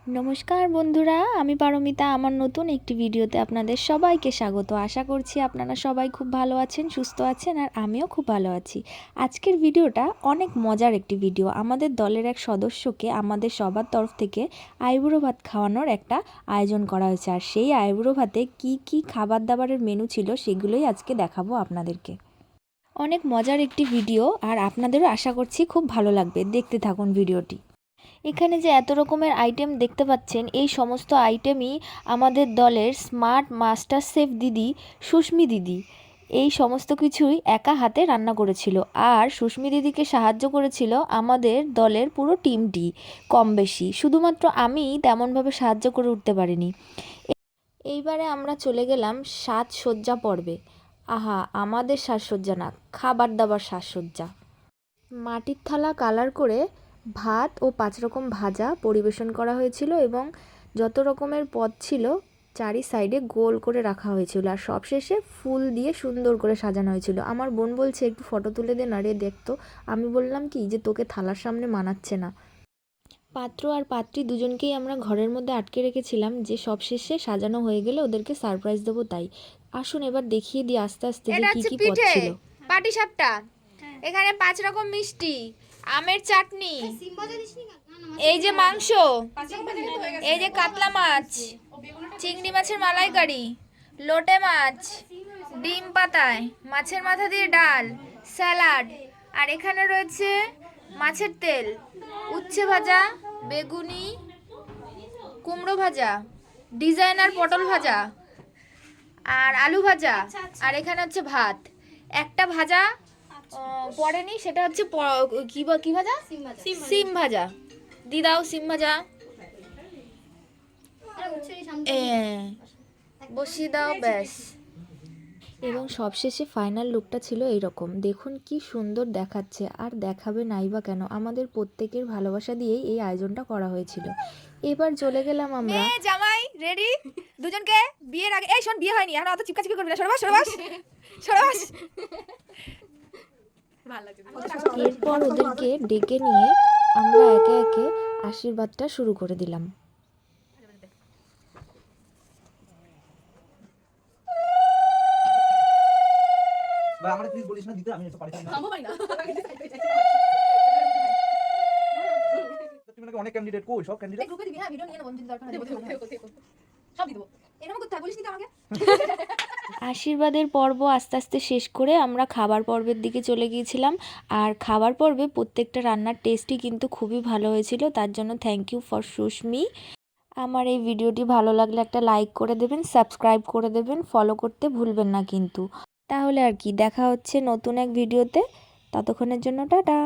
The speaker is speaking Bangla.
নমস্কার বন্ধুরা, আমি পারমিতা। আমার নতুন একটি ভিডিওতে আপনাদের সবাইকে স্বাগত। আশা করছি আপনারা সবাই খুব ভালো আছেন, সুস্থ আছেন, আর আমিও খুব ভালো আছি। আজকের ভিডিওটা অনেক মজার একটি ভিডিও। আমাদের দলের এক সদস্যকে আমাদের সবার তরফ থেকে আইবুড়ো ভাত খাওয়ানোর একটা আয়োজন করা হয়েছে। আর সেই আইবুড়ো ভাতে কী কী খাবার দাবারের মেনু ছিল সেগুলোই আজকে দেখাবো আপনাদেরকে। অনেক মজার একটি ভিডিও, আর আপনাদেরও আশা করছি খুব ভালো লাগবে। দেখতে থাকুন ভিডিওটি। এখানে যে এত রকমের আইটেম দেখতে পাচ্ছেন, এই সমস্ত আইটেমই আমাদের দলের স্মার্ট মাস্টার শেফ দিদি সুস্মি দিদি এই সমস্ত কিছুই একা হাতে রান্না করেছিল। আর সুস্মি দিদিকে সাহায্য করেছিল আমাদের দলের পুরো টিমটি কম বেশি। শুধুমাত্র আমি তেমনভাবে সাহায্য করে উঠতে পারিনি। এইবারে আমরা চলে গেলাম সাজসজ্জা পর্বে। আহা, আমাদের সাজসজ্জা না, খাবার দাবার সাজসজ্জা। মাটির থালা কালার করে ভাত ও 5 রকম ভাজা পরিবেশন করা হয়েছিল, এবং যত রকমের পদ ছিল চারি সাইডে গোল করে রাখা হয়েছিল, আর সবশেষে ফুল দিয়ে সুন্দর করে সাজানো হয়েছিল। আমার বোন বলছে একটু ফটো তুলে দে না রে, দেখতো। আমি বললাম কি যে তোকে থালার সামনে মানাচ্ছে না। পাত্র আর পাত্রী দুজনকেই আমরা ঘরের মধ্যে আটকে রেখেছিলাম, যে সবশেষে সাজানো হয়ে গেলে ওদেরকে সারপ্রাইজ দেবো তাই। আসুন এবার দেখিয়ে দিই আস্তে আস্তে যে কী কী পদ ছিল। পাটিসাপটা, এখানে 5 রকম মিষ্টি, আমের চাটনি, এই যে মাংস, এই যে কাতলা মাছ, চিংড়ি মাছের মালাইকারি, লোটে মাছ, ডিম পাতায়, মাছের মাথা দিয়ে ডাল, স্যালাড, আর এখানে রয়েছে মাছের তেল, উচ্ছে ভাজা, বেগুনি, কুমড়ো ভাজা, ডিজাইনার পটল ভাজা, আর আলু ভাজা, আর এখানে হচ্ছে ভাত। একটা ভাজা পড়েনি, সেটা হচ্ছে কি ভাজা? সিম ভাজা। দি দাও সিম ভাজা, বসিয়ে দাও, ব্যাস। এবং সবশেষে ফাইনাল লুকটা ছিল এইরকম। দেখুন কি সুন্দর দেখাচ্ছে, আর দেখাবে নাই বা কেন, আমাদের প্রত্যেকের ভালোবাসা দিয়েই এই আয়োজনটা করা হয়েছিল। এবার চলে গেলাম আমরা। জামাই রেডি, দুজনকে বিয়ের আগে, এই শোন বিয়ে হয়নি এখন, অত চিপকাচিপকি করবি না, সরবাস সরবাস সরবাস। এরপর ওদেরকে ডেকে নিয়ে আমরা একে একে আশীর্বাদটা শুরু করে দিলাম। অনেক ক্যান্ডিডেট কই, সব ক্যান্ডিডেট গ্রুপে দিবি, হ্যাঁ ভিডিও নিয়ে নেব, যদি দরকার হয় সব দিব। এরকম করতে হয়, বলিস কিন্তু আমাকে। আশীর্বাদের পর্ব আস্তে আস্তে শেষ করে আমরা খাবার পর্বের দিকে চলে গিয়েছিলাম। আর খাবার পর্বে প্রত্যেকটা রান্নার টেস্টই কিন্তু খুবই ভালো হয়েছিল, তার জন্য থ্যাংক ইউ ফর সুস্মি। আমার এই ভিডিওটি ভালো লাগলে একটা লাইক করে দেবেন, সাবস্ক্রাইব করে দেবেন, ফলো করতে ভুলবেন না কিন্তু। তাহলে আর কি, দেখা হচ্ছে নতুন এক ভিডিওতে। ততক্ষণের জন্য টাটা।